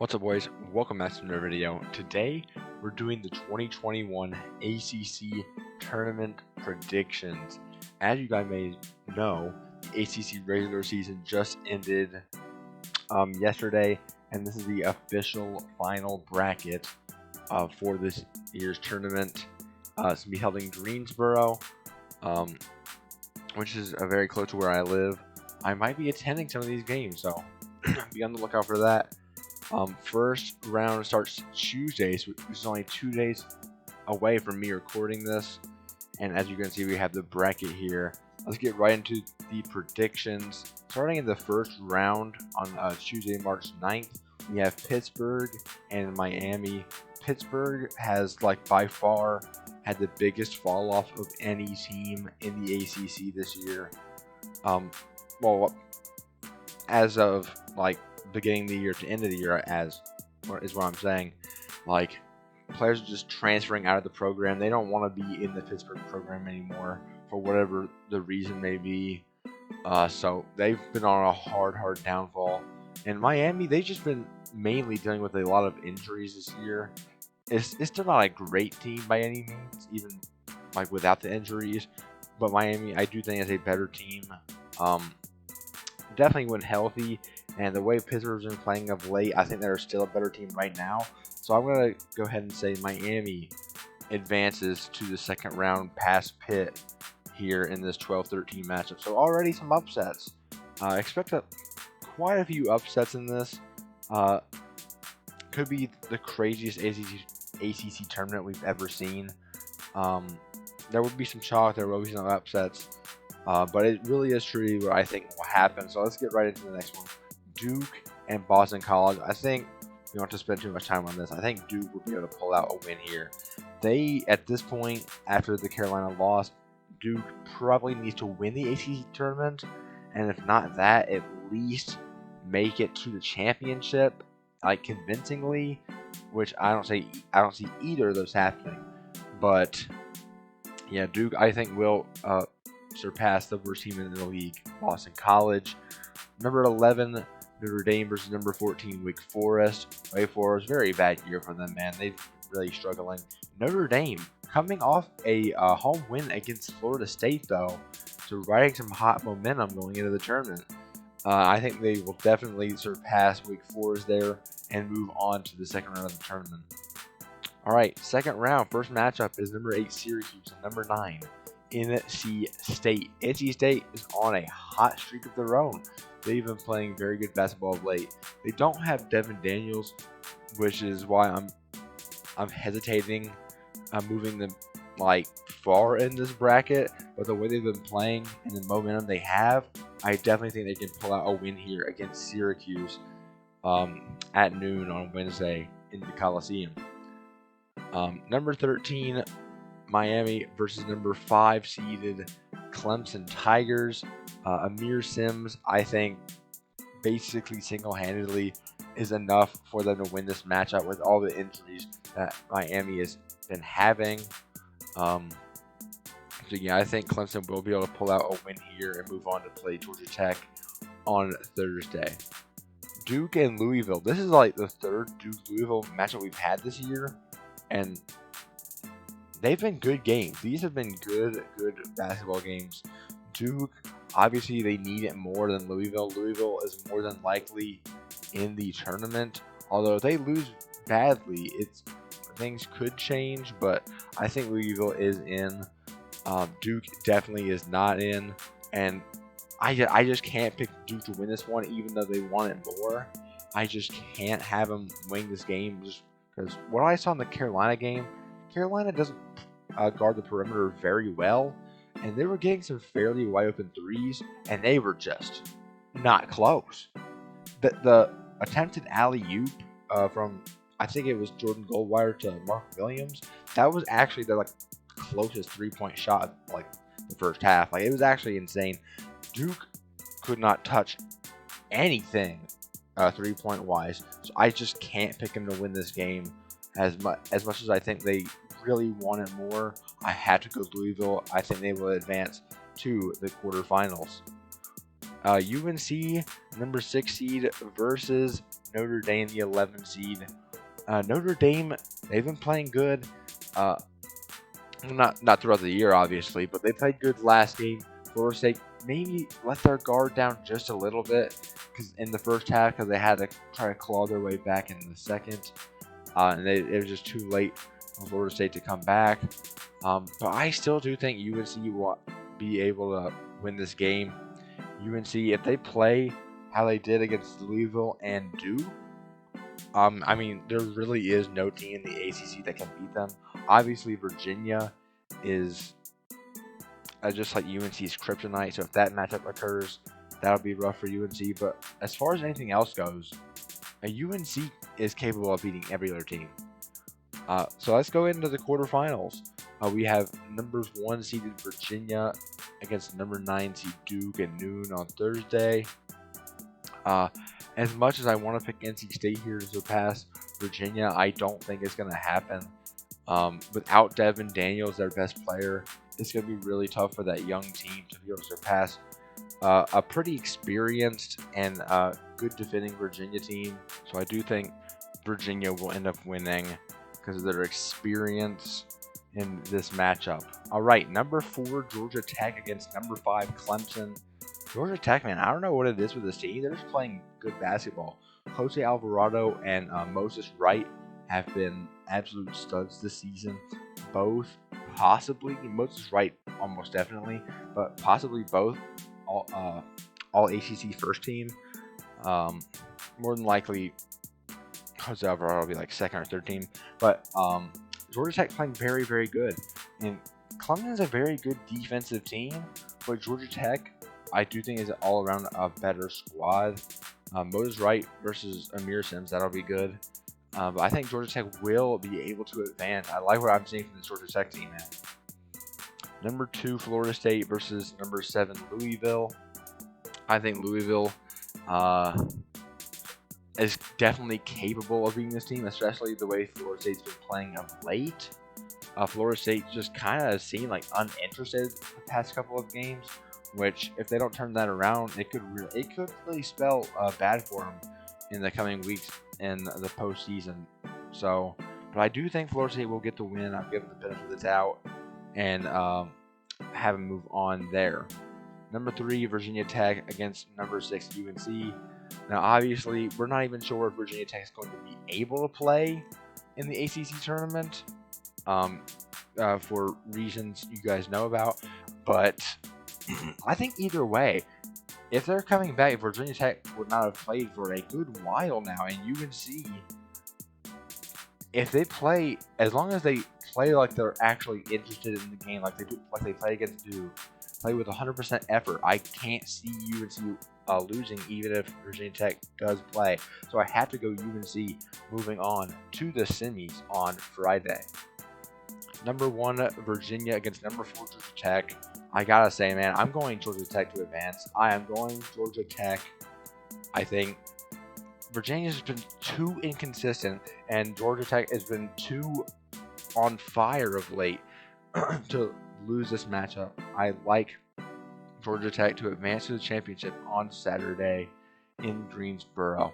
What's up, boys? Welcome back to another video. Today we're doing the 2021 ACC Tournament Predictions. As you guys may know, the ACC regular season just ended yesterday, and this is the official final bracket for this year's tournament. It's going to be held in Greensboro, which is very close to where I live. I might be attending some of these games, so be on the lookout for that. First round starts Tuesday, which is only 2 days away from me recording this. And as you can see, we have the bracket here. Let's get right into the predictions. Starting in the first round on Tuesday, March 9th, we have Pittsburgh and Miami. Pittsburgh has, by far, had the biggest fall off of any team in the ACC this year. Well, as of, beginning of the year to end of the year, is what I'm saying. Players are just transferring out of the program. They don't want to be in the Pittsburgh program anymore for whatever the reason may be. So they've been on a hard downfall. And Miami, they've just been mainly dealing with a lot of injuries this year. It's still not a great team by any means, even without the injuries. But Miami, I do think, is a better team. Definitely when healthy. And the way Pittsburgh's been playing of late, I think they're still a better team right now. So I'm going to go ahead and say Miami advances to the second round past Pitt here in this 12-13 matchup. So already some upsets. Expect quite a few upsets in this. Could be the craziest ACC tournament we've ever seen. There would be some chalk, there will be some upsets. But it really is truly what I think will happen. So let's get right into the next one. Duke and Boston College. I think we don't have to spend too much time on this. I think Duke will be able to pull out a win here. They, at this point, after the Carolina loss, Duke probably needs to win the ACC tournament, and if not that, at least make it to the championship, convincingly. Which I don't see either of those happening. But yeah, Duke, I think, will surpass the worst team in the league, Boston College. Number 11. Notre Dame versus number 14, Wake Forest. Wake Forest, very bad year for them, man. They're really struggling. Notre Dame coming off a home win against Florida State, though, so riding some hot momentum going into the tournament. I think they will definitely surpass Wake Forest there and move on to the second round of the tournament. All right, second round, first matchup is number 8 Syracuse and number 9 NC State. NC State is on a hot streak of their own. They've been playing very good basketball of late. They don't have Devin Daniels, which is why I'm hesitating moving them far in this bracket. But the way they've been playing and the momentum they have, I definitely think they can pull out a win here against Syracuse at noon on Wednesday in the Coliseum. Number 13, Miami versus number 5 seeded Clemson Tigers. Amir Sims, I think, basically single-handedly is enough for them to win this matchup with all the injuries that Miami has been having. So yeah, I think Clemson will be able to pull out a win here and move on to play Georgia Tech on Thursday. Duke and Louisville. This is the third Duke-Louisville matchup we've had this year, and they've been good games. These have been good basketball games. Duke, obviously, they need it more than Louisville. Louisville is more than likely in the tournament. Although if they lose badly, things could change. But I think Louisville is in. Duke definitely is not in. And I just can't pick Duke to win this one, even though they want it more. I just can't have them win this game just because what I saw in the Carolina game, Carolina doesn't guard the perimeter very well, and they were getting some fairly wide open threes, and they were just not close. The attempted alley-oop from, I think it was Jordan Goldwire to Mark Williams, that was actually the closest three-point shot of the first half. It was actually insane. Duke could not touch anything three-point wise, so I just can't pick them to win this game. As much as I think they really want it more, I had to go Louisville. I think they will advance to the quarterfinals. UNC, number 6 seed versus Notre Dame, the 11 seed. Notre Dame, they've been playing good. Not throughout the year, obviously, but they played good last game. Florida State maybe let their guard down just a little bit in the first half because they had to try to claw their way back in the second, and it was just too late for Florida State to come back. But I still do think UNC will be able to win this game. UNC, if they play how they did against Louisville and Duke, I mean, there really is no team in the ACC that can beat them. Obviously, Virginia is just like UNC's kryptonite, so if that matchup occurs, that'll be rough for UNC. But as far as anything else goes, UNC is capable of beating every other team. So let's go into the quarterfinals. We have number 1 seeded Virginia against number 9 seed Duke at noon on Thursday. As much as I want to pick NC State here to surpass Virginia, I don't think it's going to happen. Without Devin Daniels, their best player, it's going to be really tough for that young team to be able to surpass a pretty experienced and good defending Virginia team. So I do think Virginia will end up winning because of their experience in this matchup. All right, number 4, Georgia Tech against number 5, Clemson. Georgia Tech, man, I don't know what it is with this team. They're just playing good basketball. Jose Alvarado and Moses Wright have been absolute studs this season. Both, possibly, Moses Wright almost definitely, but possibly both all ACC first team. More than likely, Jose Alvarado will be like second or third team. But Georgia Tech playing very, very good. And Clemson is a very good defensive team, but Georgia Tech, I do think, is all around a better squad. Moses Wright versus Amir Sims, that'll be good. But I think Georgia Tech will be able to advance. I like what I'm seeing from the Georgia Tech team, man. Number 2, Florida State versus number 7, Louisville. I think Louisville is definitely capable of beating this team, especially the way Florida State's been playing of late. Florida State just kind of seemed like uninterested the past couple of games, which if they don't turn that around, it could really spell bad for them in the coming weeks in the postseason. So, but I do think Florida State will get the win. I'll give them the benefit of the doubt and have them move on there. Number 3, Virginia Tech against number 6, UNC. Now, obviously, we're not even sure if Virginia Tech is going to be able to play in the ACC tournament for reasons you guys know about. But I think either way, if they're coming back, Virginia Tech would not have played for a good while now. And UNC, if they play, as long as they play like they're actually interested in the game, like they play against Duke, play with 100% effort, I can't see UNC losing even if Virginia Tech does play. So I have to go UNC moving on to the semis on Friday. Number 1, Virginia against number 4, Georgia Tech. I gotta say, man, I'm going Georgia Tech to advance. I am going Georgia Tech. I think Virginia's been too inconsistent, and Georgia Tech has been too on fire of late to lose this matchup. I like Georgia Tech to advance to the championship on Saturday in Greensboro.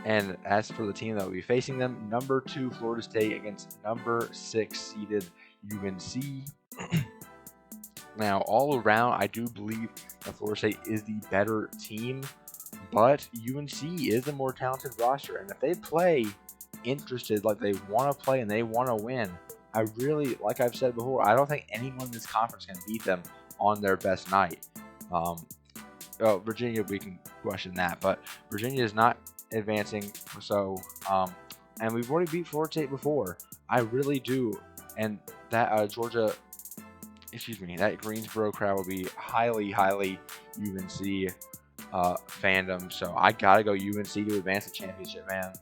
And as for the team that will be facing them, number 2, Florida State against number 6 seeded UNC. Now, all around, I do believe that Florida State is the better team, but UNC is the more talented roster. And if they play interested, like they want to play and they want to win, I really, like I've said before, I don't think anyone in this conference can beat them on their best night. Virginia, we can question that, but Virginia is not advancing. So, and we've already beat Florida State before. I really do. And that that Greensboro crowd will be highly UNC fandom. So I gotta go UNC to advance the championship, man.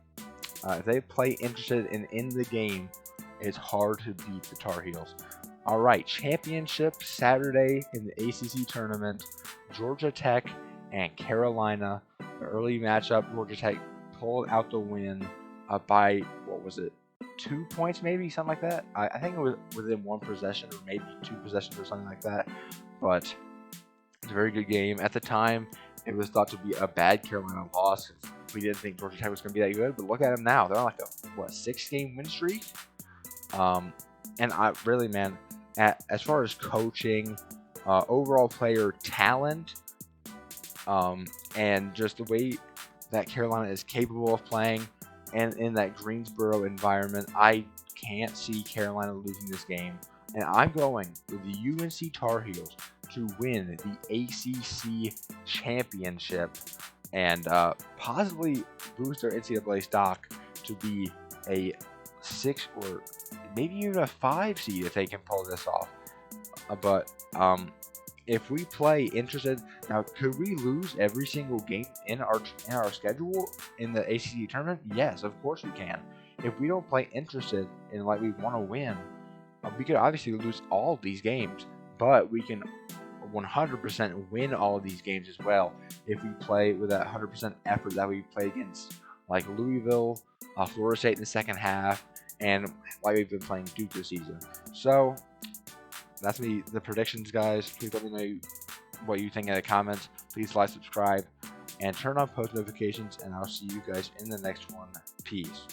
If they play interested and in the game, it's hard to beat the Tar Heels. All right, championship Saturday in the ACC tournament. Georgia Tech and Carolina. The early matchup, Georgia Tech pulled out the win by, what was it, 2 points maybe, something like that. I think it was within 1 possession or maybe 2 possessions or something like that. But it's a very good game. At the time, It was thought to be a bad Carolina loss. We didn't think Georgia Tech was going to be that good, but look at them now. They're on like a 6-game win streak. And I really, man, as far as coaching, overall player talent, and just the way that Carolina is capable of playing, and in that Greensboro environment, I can't see Carolina losing this game. And I'm going with the UNC Tar Heels to win the ACC championship and possibly boost their NCAA stock to be a 6 or maybe even a 5 seed if they can pull this off. But if we play interested, now could we lose every single game in our schedule in the ACC tournament? Yes, of course we can. If we don't play interested and like we want to win, we could obviously lose all of these games, but we can 100% win all of these games as well if we play with that 100% effort that we play against like Louisville, Florida State in the second half, and like we've been playing Duke this season. So that's me, the predictions, guys. Please let me know what you think in the comments. Please like, subscribe, and turn on post notifications, and I'll see you guys in the next one. Peace.